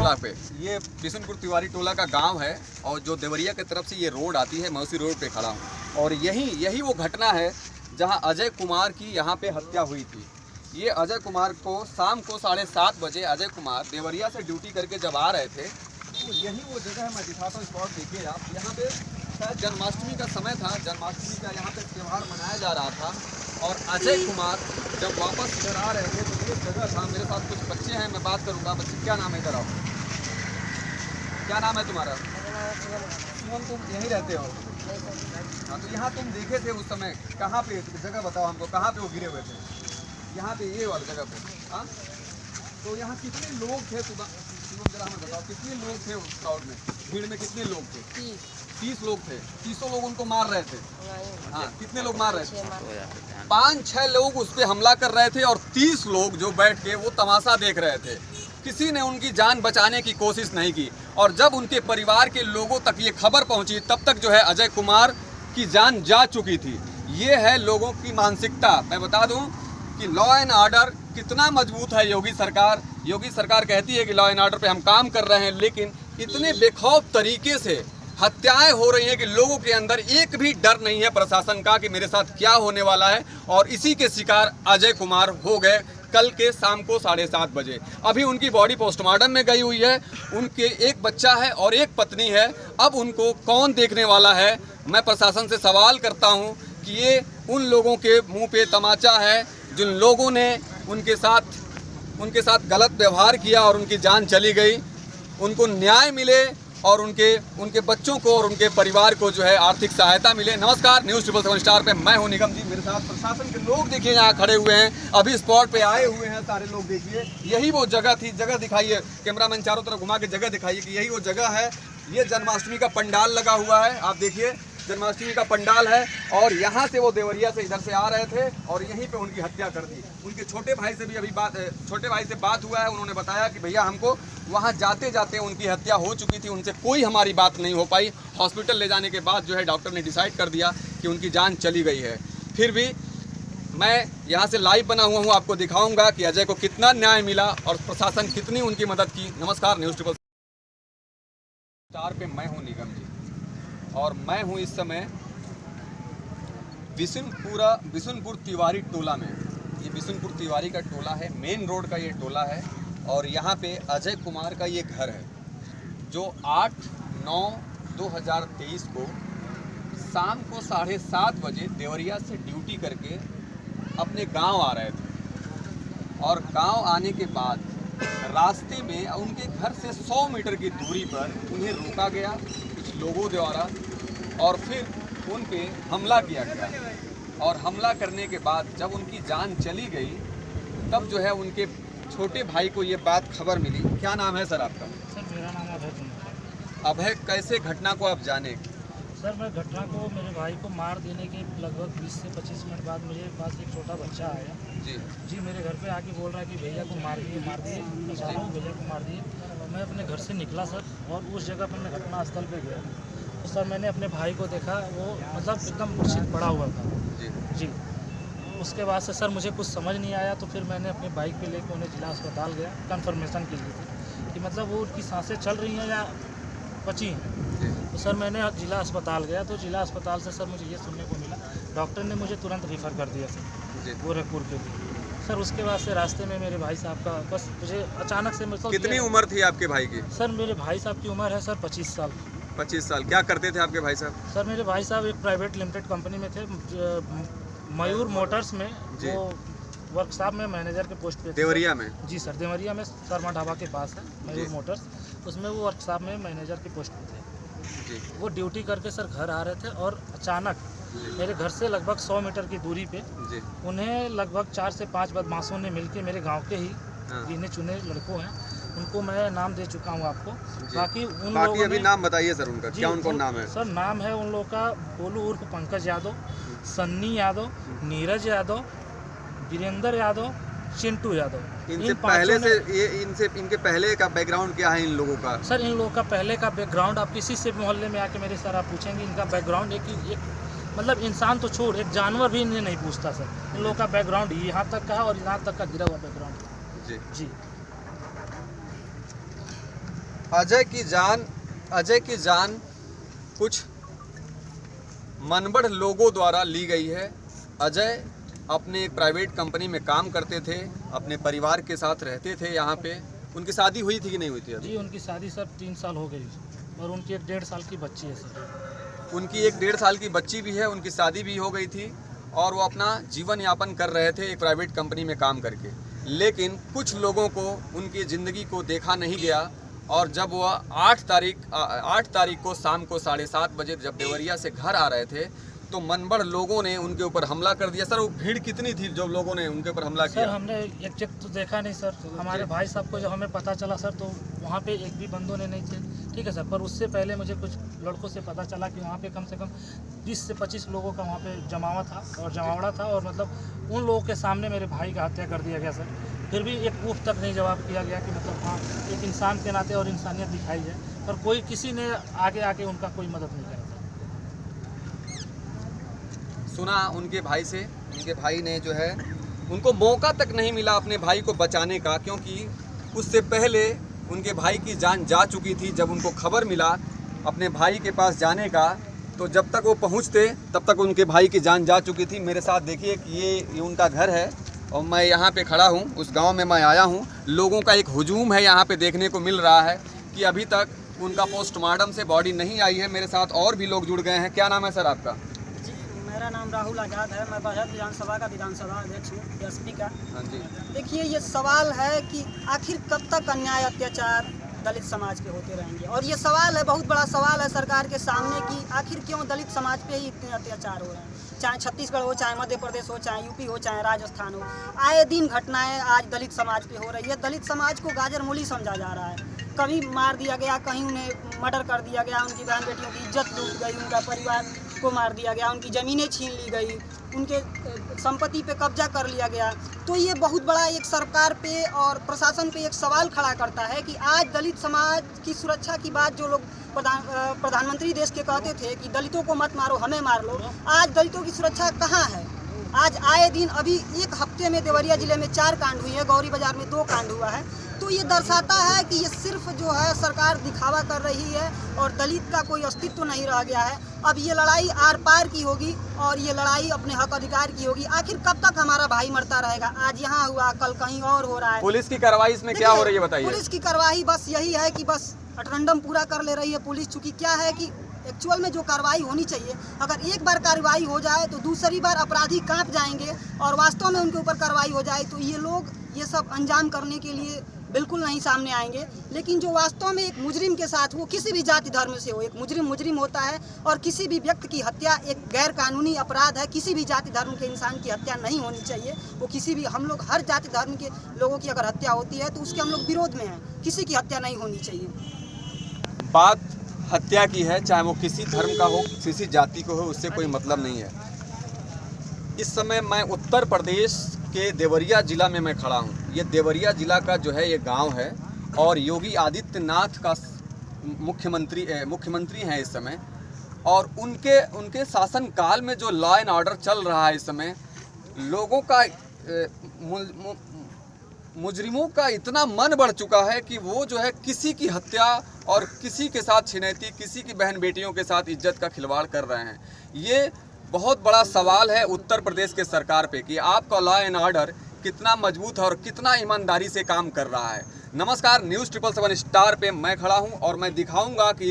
टोला पे, ये बिशुनपुर तिवारी टोला का गांव है और जो देवरिया की तरफ से ये रोड आती है, मौसी रोड पे खड़ा हूँ। और यही वो घटना है जहां अजय कुमार की यहाँ पे हत्या हुई थी। ये अजय कुमार को शाम को 7:30 बजे अजय कुमार देवरिया से ड्यूटी करके जब आ रहे थे, तो यही वो जगह है। मैं दिखाता हूँ स्पॉट, देखिए आप। यहाँ पे शायद जन्माष्टमी का समय था, जन्माष्टमी का यहाँ पे त्यौहार मनाया जा रहा था। और अजय कुमार जब वापस घर आ रहे थे तो ये जगह था। मेरे साथ कुछ बच्चे हैं, मैं बात करूँगा। बच्चे क्या नाम है, इधर आओ। क्या नाम है तुम्हारा? सुमन। तुम यहीं रहते हो? हाँ, तो यहाँ तुम देखे थे उस समय, कहाँ पे जगह बताओ हमको, कहाँ पे वो गिरे हुए थे? यहाँ पे, ये वाली जगह पे। हाँ, तो यहाँ कितने लोग थे? सुमन जरा हमें बताओ, कितने लोग थे उस क्राउड में, भीड़ में कितने लोग थे? 30 लोग थे। 30 लोग उनको मार रहे थे। हाँ, कितने लोग मार रहे थे? 5-6 लोग उस पर हमला कर रहे थे और 30 लोग जो बैठ के वो तमाशा देख रहे थे। किसी ने उनकी जान बचाने की कोशिश नहीं की। और जब उनके परिवार के लोगों तक ये खबर पहुंची, तब तक जो है अजय कुमार की जान जा चुकी थी। ये है लोगों की मानसिकता। मैं बता दूं कि लॉ एंड ऑर्डर कितना मजबूत है। योगी सरकार कहती है कि लॉ एंड ऑर्डर पे हम काम कर रहे हैं, लेकिन इतने बेखौफ तरीके से हत्याएं हो रही हैं कि लोगों के अंदर एक भी डर नहीं है प्रशासन का कि मेरे साथ क्या होने वाला है। और इसी के शिकार अजय कुमार हो गए कल के शाम को 7:30 बजे। अभी उनकी बॉडी पोस्टमार्टम में गई हुई है। उनके एक बच्चा है और एक पत्नी है। अब उनको कौन देखने वाला है? मैं प्रशासन से सवाल करता हूं कि ये उन लोगों के मुंह पे तमाचा है जिन लोगों ने उनके साथ गलत व्यवहार किया और उनकी जान चली गई। उनको न्याय मिले और उनके बच्चों को और उनके परिवार को जो है आर्थिक सहायता मिले। नमस्कार, न्यूज़ 777 स्टार पे मैं हूं निगम जी। मेरे साथ प्रशासन के लोग देखिए यहाँ खड़े हुए हैं, अभी स्पॉट पे आए हुए हैं सारे लोग। देखिए यही वो जगह थी। जगह दिखाइए, कैमरामैन चारों तरफ घुमा के जगह दिखाइए कि यही वो जगह है। ये जन्माष्टमी का पंडाल लगा हुआ है, आप देखिए जन्माष्टमी का पंडाल है। और यहाँ से वो देवरिया से इधर से आ रहे थे और यहीं पे उनकी हत्या कर दी। उनके छोटे भाई से भी अभी छोटे भाई से बात हुआ है। उन्होंने बताया कि भैया हमको वहाँ जाते जाते उनकी हत्या हो चुकी थी, उनसे कोई हमारी बात नहीं हो पाई। हॉस्पिटल ले जाने के बाद जो है डॉक्टर ने डिसाइड कर दिया कि उनकी जान चली गई है। फिर भी मैं यहाँ से लाइव बना हुआ हूँ, आपको दिखाऊँगा कि अजय को कितना न्याय मिला और प्रशासन कितनी उनकी मदद की। नमस्कार, न्यूज़ 777 स्टार पे मैं हूँ निगम जी और मैं हूँ इस समय बिशुनपुर तिवारी टोला में। ये बिशुनपुर तिवारी का टोला है, मेन रोड का ये टोला है। और यहाँ पे अजय कुमार का ये घर है जो 8/9/2023 को शाम को 7:30 बजे देवरिया से ड्यूटी करके अपने गांव आ रहे थे। और गांव आने के बाद रास्ते में उनके घर से 100 मीटर की दूरी पर उन्हें रोका गया कुछ लोगों द्वारा और फिर उन पे हमला किया गया। और हमला करने के बाद जब उनकी जान चली गई, तब जो है उनके छोटे भाई को ये बात खबर मिली। क्या नाम है सर आपका? सर मेरा नाम अभय कुमार है। अभय, कैसे घटना को आप जाने? सर मैं घटना को, मेरे भाई को मार देने के लगभग 20 से 25 मिनट बाद मेरे पास एक छोटा बच्चा आया जी मेरे घर पे आके बोल रहा है कि भैया को मार दिए, बचा रहा हूँ, भैया को मार दिए। मैं अपने घर से निकला सर और उस जगह पर मैं घटनास्थल पे गया। तो सर मैंने अपने भाई को देखा, वो मतलब एकदम मूर्छित पड़ा हुआ था जी। उसके बाद से सर मुझे कुछ समझ नहीं आया, तो फिर मैंने अपनी बाइक पे लेकर उन्हें जिला अस्पताल गया कंफर्मेशन के लिए कि मतलब वो उनकी सांसें चल रही हैं या बची हैं। तो सर मैंने जिला अस्पताल गया, तो जिला अस्पताल से सर मुझे ये सुनने को मिला, डॉक्टर ने मुझे तुरंत रेफ़र कर दिया सर गोरखपुर के लिए। सर उसके बाद से रास्ते में मेरे भाई साहब का बस मुझे अचानक से मतलब। कितनी उम्र थी आपके भाई की? सर मेरे भाई साहब की उम्र है सर 25 साल। 25 साल। क्या करते थे आपके भाई साहब? सर मेरे भाई साहब एक प्राइवेट लिमिटेड कंपनी में थे, मयूर मोटर्स में, वो वर्कशॉप में मैनेजर के पोस्ट पे। देवरिया में? जी सर देवरिया में शर्मा ढाबा के पास है मयूर मोटर्स, उसमें वो वर्कशॉप में मैनेजर के पोस्ट पे थे जी। वो ड्यूटी करके सर घर आ रहे थे और अचानक मेरे घर से लगभग 100 मीटर की दूरी पे उन्हें लगभग 4 से 5 बदमाशों ने मिलकर, मेरे गांव के ही गिने चुने लड़कों हैं, उनको मैं नाम दे चुका हूं आपको। बाकी उन लोगों अभी नाम बताइए सर उनका, क्या उनका नाम है? सर नाम है उन लोगों का बोलू उर्फ पंकज यादव, सन्नी यादव, नीरज यादव, वीरेंद्र यादव, चिंटू यादव। इनसे पहले से इनके पहले का बैकग्राउंड क्या है इन लोगों का? सर इन लोगों का पहले का बैकग्राउंड आप किसी से मोहल्ले में आके मेरे सर आप पूछेंगे, इनका बैकग्राउंड एक मतलब इंसान तो छोड़, एक जानवर भी इन्हें नहीं पूछता सर। इन लोगों का बैकग्राउंड यहाँ तक का है और यहाँ तक का गिरा हुआ बैकग्राउंड जी। अजय की जान कुछ मनबढ़ लोगों द्वारा ली गई है। अजय अपने एक प्राइवेट कंपनी में काम करते थे, अपने परिवार के साथ रहते थे यहाँ पे। उनकी शादी हुई थी कि नहीं हुई थी अभी? जी उनकी शादी सर 3 साल हो गई और उनकी 1.5 साल की बच्ची है सर। उनकी 1.5 साल की बच्ची भी है, उनकी शादी भी हो गई थी और वो अपना जीवन यापन कर रहे थे एक प्राइवेट कंपनी में काम करके। लेकिन कुछ लोगों को उनकी ज़िंदगी को देखा नहीं गया और जब वह 8 तारीख को शाम को 7:30 बजे जब देवरिया से घर आ रहे थे तो मनबढ़ लोगों ने उनके ऊपर हमला कर दिया। सर वो भीड़ कितनी थी जब लोगों ने उनके ऊपर हमला किया? सर हमने एग्जैक्ट तो देखा नहीं सर, हमारे भाई साहब को जब हमें पता चला सर तो वहाँ पे एक भी बंदों ने नहीं थे, ठीक है सर। पर उससे पहले मुझे कुछ लड़कों से पता चला कि वहाँ पे कम से कम 20 से 25 लोगों का वहाँ पे जमावड़ा था और मतलब उन लोगों के सामने मेरे भाई का हत्या कर दिया गया सर। फिर भी एक प्रूफ तक नहीं जवाब किया गया कि मतलब हाँ एक इंसान के नाते और इंसानियत दिखाई जाए, पर कोई किसी ने आगे आके उनका कोई मदद नहीं करा। सुना उनके भाई से, उनके भाई ने जो है उनको मौका तक नहीं मिला अपने भाई को बचाने का, क्योंकि उससे पहले उनके भाई की जान जा चुकी थी। जब उनको खबर मिला अपने भाई के पास जाने का तो जब तक वो पहुंचते तब तक उनके भाई की जान जा चुकी थी। मेरे साथ देखिए कि ये उनका घर है और मैं यहाँ पे खड़ा हूँ, उस गांव में मैं आया हूँ। लोगों का एक हुजूम है यहाँ पे देखने को मिल रहा है कि अभी तक उनका पोस्टमार्टम से बॉडी नहीं आई है। मेरे साथ और भी लोग जुड़ गए हैं। क्या नाम है सर आपका? मेरा नाम राहुल आज़ाद है, मैं बरहत विधानसभा का विधानसभा अध्यक्ष हूँ, एसपी का। हाँ जी। देखिए ये सवाल है कि आखिर कब तक अन्याय अत्याचार दलित समाज पे होते रहेंगे, और ये सवाल है, बहुत बड़ा सवाल है सरकार के सामने कि आखिर क्यों दलित समाज पे ही इतने अत्याचार हो रहे हैं। चाहे छत्तीसगढ़ हो, चाहे मध्य प्रदेश हो, चाहे यूपी हो, चाहे राजस्थान हो, आए दिन घटनाएं आज दलित समाज पे हो रही है। दलित समाज को गाजर मूली समझा जा रहा है। कभी मार दिया गया, कहीं उन्हें मर्डर कर दिया गया, उनकी बहन बेटियों की इज्जत लूट गई, उनका परिवार को मार दिया गया, उनकी ज़मीनें छीन ली गई, उनके संपत्ति पे कब्जा कर लिया गया। तो ये बहुत बड़ा एक सरकार पे और प्रशासन पे एक सवाल खड़ा करता है कि आज दलित समाज की सुरक्षा की बात जो लोग प्रधानमंत्री देश के कहते थे कि दलितों को मत मारो, हमें मार लो, आज दलितों की सुरक्षा कहाँ है? आज आए दिन अभी एक हफ्ते में देवरिया जिले में 4 कांड हुई है, गौरी बाजार में 2 कांड हुआ है। तो ये दर्शाता है कि ये सिर्फ जो है सरकार दिखावा कर रही है और दलित का कोई अस्तित्व नहीं रह गया है। अब ये लड़ाई आर पार की होगी और ये लड़ाई अपने हक अधिकार की होगी। आखिर कब तक हमारा भाई मरता रहेगा? आज यहाँ हुआ, कल कहीं और हो रहा है। पुलिस की कार्रवाई इसमें क्या हो रही है बताइए? पुलिस की कार्रवाई बस यही है कि बस अटरंडम पूरा कर ले रही है पुलिस। चूँकि क्या है कि एक्चुअल में जो कार्रवाई होनी चाहिए, अगर एक बार कार्रवाई हो जाए तो दूसरी बार अपराधी कांप जाएंगे और वास्तव में उनके ऊपर कार्रवाई हो जाए तो ये लोग ये सब अंजाम करने के लिए बिल्कुल नहीं सामने आएंगे। लेकिन जो वास्तव में एक मुजरिम के साथ, वो किसी भी जाति धर्म से हो, एक मुजरिम होता है और किसी भी व्यक्ति की हत्या एक गैर कानूनी अपराध है। किसी भी जाति धर्म के इंसान की हत्या नहीं होनी चाहिए। वो किसी भी, हम लोग हर जाति धर्म के लोगों की अगर हत्या होती है तो उसके हम लोग विरोध में हैं। किसी की हत्या नहीं होनी चाहिए। बात हत्या की है, चाहे वो किसी धर्म का हो, किसी जाति को हो, उससे कोई मतलब नहीं है। इस समय मैं उत्तर प्रदेश के देवरिया जिला में मैं खड़ा हूँ। ये देवरिया जिला का जो है ये गांव है और योगी आदित्यनाथ का मुख्यमंत्री हैं इस समय, और उनके शासनकाल में जो लॉ एंड ऑर्डर चल रहा है इस समय, लोगों का मुजरिमों का इतना मन बढ़ चुका है कि वो जो है किसी की हत्या और किसी के साथ छिनैती, किसी की बहन बेटियों के साथ इज्जत का खिलवाड़ कर रहे हैं। ये बहुत बड़ा सवाल है उत्तर प्रदेश के सरकार पे कि आपका लॉ एंड ऑर्डर कितना मजबूत है और कितना ईमानदारी से काम कर रहा है। नमस्कार, न्यूज़ 777 स्टार पे मैं खड़ा हूं और मैं दिखाऊंगा कि